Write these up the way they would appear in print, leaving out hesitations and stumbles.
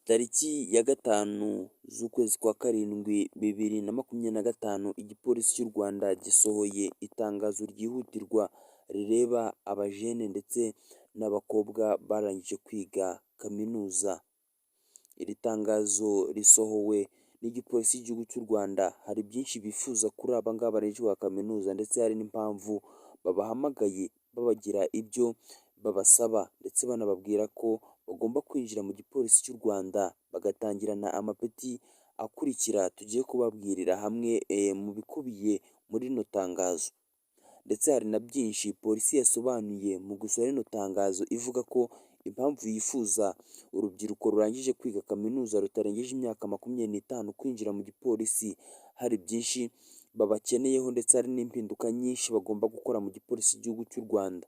Tariki ya 5 z'ukwezi kwa karindwi 2025, igipolisi cy'u Rwanda gisohoye itangazo ryihutirwa rireba abajene ndetse n'abakobwa barangije kwiga kaminuza. Iri tangazo risohowe n'igipolisi cy'igihugu cy'u Rwanda. Hari byinshi bifuza kuri aba ngaba barangije kwiga kaminuza, ndetse hari n'impamvu babahamagaye babagira ibyo babasaba, ndetse banababwira ko bagomba kwinjira mu gipolisi cy'u Rwanda bagatangirana amapeti akurikira tugiye kubabwirira hamwe mu bikubiye muri rino tangazo. Ndetse hari na byinshi polisi yasobanuye mu gusohora rino tangazo, ivuga ko impamvu yifuza urubyiruko rurangije kwiga kaminuza rutarengeje imyaka 25 kwinjira mu gipolisi, hari byinshi babakeneyeho, ndetse hari n'impinduka nyinshi bagomba gukora mu gipolisi cy'igihugu cy'u Rwanda.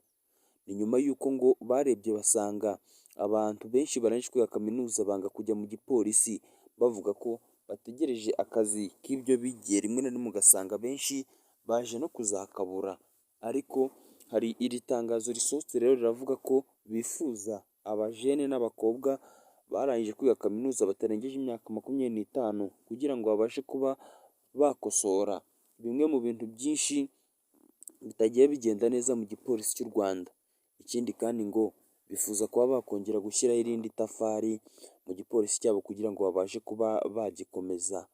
Ni nyuma y'uko ngo barebye basanga abantu benshi barangije kwiga kaminuza banga kujya mu gipolisi, bavuga ko bategereje akazi k'ibyo bigiye. Rimwe na rimwe ugasanga benshi baje no kuzakabura, ariko hari iri tangazo risohotse rero riravuga ko bifuza abajene n'abakobwa barangije kwiga kaminuza batarengeje imyaka 25 kugira ngo babashe kuba bakosora bimwe mu bintu byinshi bitagiye bigenda neza mu gipolisi cy'u Rwanda. Ikindi kandi ngo bifuza kuba bakongera gushyiraho irindi tafari mu gipolisi cyabo kugira ngo babashe kuba bagikomeza.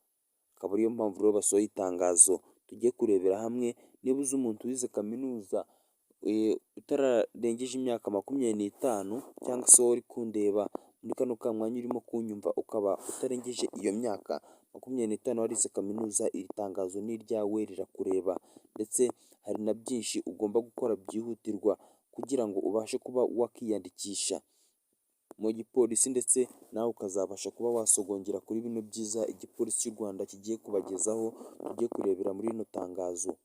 Akaba ariyo mpamvu rero basohoye itangazo tugiye kurebera hamwe. Niba uzi umuntu wize kaminuza utararengeje imyaka 25, cyangwa se wowe uri kundeba muri kano kamwanya urimo kunyumva ukaba utarengeje iyo myaka 25 warize kaminuza, iri tangazo ni iryawe rirakureba. Ndetse hari na byinshi ugomba gukora byihutirwa kugira ngo ubashe kuba wakiyandikisha mu gipolisi, ndetse nawe ukazabasha kuba wasogongera kuri bino byiza igipolisi cy'u Rwanda kigiye kubagezaho, tugiye kurebera muri rino tangazo.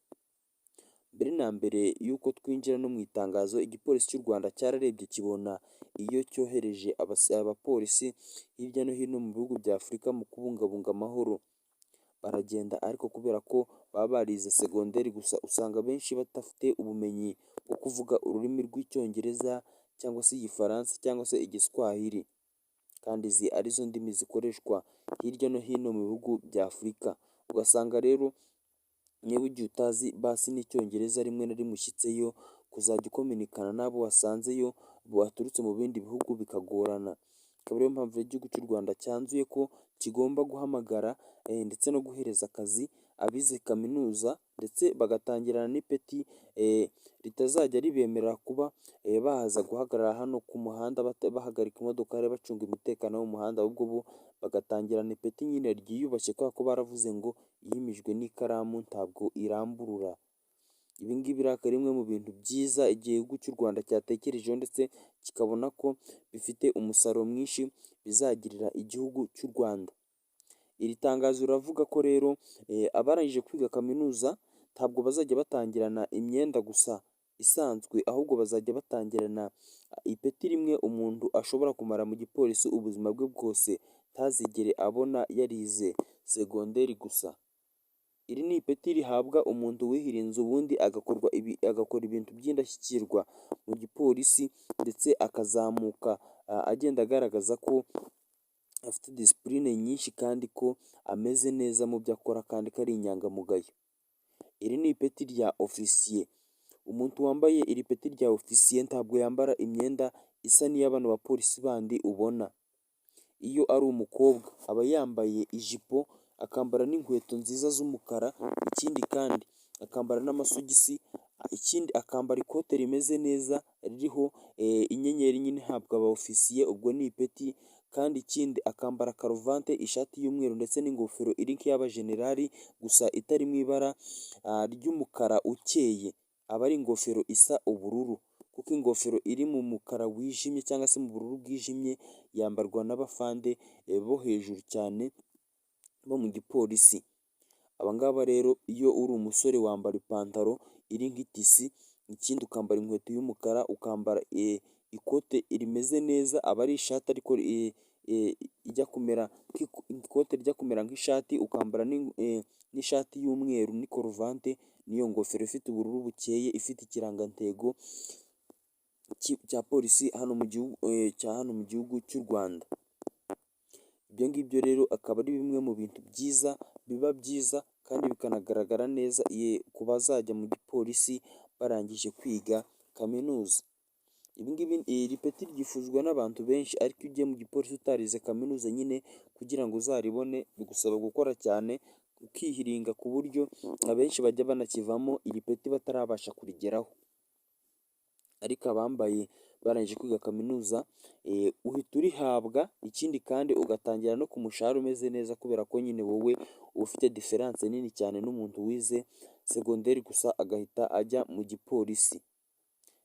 Mbere na mbere y'uko twinjira no mu itangazo, igipolisi cy'u Rwanda cyararebye kibona iyo cyohereje abapolisi hirya no hino mu bihugu bya Afurika mu kubungabunga amahoro. Baragenda, ariko kubera ko baba barize segonderi gusa, usanga benshi badafite ubumenyi bwo kuvuga ururimi rw'icyongereza cyangwa se igifaransa cyangwa se igiswahili, kandi izi arizo ndimi zikoreshwa hirya no hino mu bihugu bya Afurika. Ugasanga rero niba ugiye utazi basi n'icyongereza, rimwe na rimwe ushyitseyo kuzajya ukominikana n'abo wasanzeyo baturutse mu bindi bihugu bikagorana. Akaba ariyo mpamvu igihugu cy'u Rwanda cyanzuye ko kigomba guhamagara ndetse no guhereza akazi abize kaminuza, ndetse bagatangirana n'ipeti ritazajya ribemerera kuba baza guhagarara hano ku muhanda bahagarika imodoka bacunga umutekano wo mu muhanda, ahubwo bo bagatangirana ipeti nyine ryiyubashye, kubera ko baravuze ngo yimijwe n'ikaramu ntabwo iramburura. Ibi ngibi rero akaba ari bimwe mu bintu byiza igihugu cy'u Rwanda cyatekerejeho, ndetse kikabona ko bifite umusaruro mwinshi bizagirira igihugu cy'u Rwanda. Iri tangazo riravuga ko rero abarangije kwiga kaminuza ntabwo bazajya batangirana imyenda gusa isanzwe, ahubwo bazajya batangirana ipeti rimwe umuntu ashobora kumara mu gipolisi ubuzima bwe bwose, ntazigere abona yarize segonderi gusa. Iri ni ipeti rihabwa umuntu wihirinze, ubundi agakora ibintu by'indashyikirwa mu gipolisi, ndetse akazamuka agenda agaragaza ko afite disipurine nyinshi, kandi ko ameze neza mu byo akora, kandi ko ari inyangamugayo. Iri ni ipeti rya ofisiye. Umuntu wambaye iri peti rya ofisiye ntabwo yambara imyenda isa n'iy'abana bapolisi bandi ubona. Iyo ari umukobwa aba yambaye ijipo, akambara n'inkweto nziza z'umukara, ikindi kandi akambara n'amasogisi, ikindi akambara ikote rimeze neza ririho inyenyeri nyine ihabwa aba ofisiye, ubwo ni ipeti. Kandi ikindi akambara karuvati, ishati y'umweru, ndetse n'ingofero iri nk'iy'abajenerali gusa itari mu ibara ry'umukara ukeye, aba ari ingofero isa ubururu, kuko ingofero iri mu mukara wijimye cyangwa se mu bururu bwijimye yambarwa n'abafande bo hejuru cyane bo mu gipolisi. Aba ngaba rero iyo uri umusore wambara ipantaro iri nk'itisi, ikindi ukambara inkweto y'umukara, ukambara ikote rimeze neza, aba ari ishati ariko ijya kumera ikote rijya kumera nk'ishati, ukambara n'ishati y'umweru n'ikaruvati n'iyo ngofero ifite ubururu bukeye, ifite ikirangantego cya polisi hano mu gihugu cy'u Rwanda. Ibyo ngibyo rero akaba ari bimwe mu bintu byiza, biba byiza kandi bikanagaragara neza ku bazajya mu gipolisi barangije kwiga kaminuza. Iri peti ryifuzwa n'abantu benshi, ariko iyo ugiye mu gipolisi utarize kaminuza nyine kugira ngo uzaribone bigusaba gukora cyane, ukihiringa ku buryo abenshi bajya banakivamo iri peti batarabasha kurigeraho. Ariko abambaye barangije kwiga kaminuza uhita urihabwa, ikindi kandi ugatangira no ku mushahara umeze neza, kubera ko nyine wowe uba ufite diferanse nini cyane n'umuntu wize segonderi gusa agahita ajya mu gipolisi.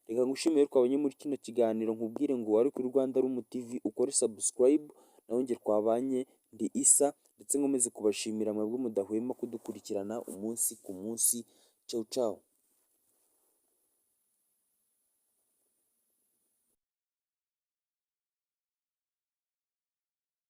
Reka ngushimire twabonye muri kino kiganiro, nkubwire ngo wari kuri Rwanda Room TV ukore subscribe, naho njye twabanye ndi Isa, ndetse nkomeze kubashimira mwebwe mudahwema kudukurikirana umunsi ku munsi. Ciao ciao.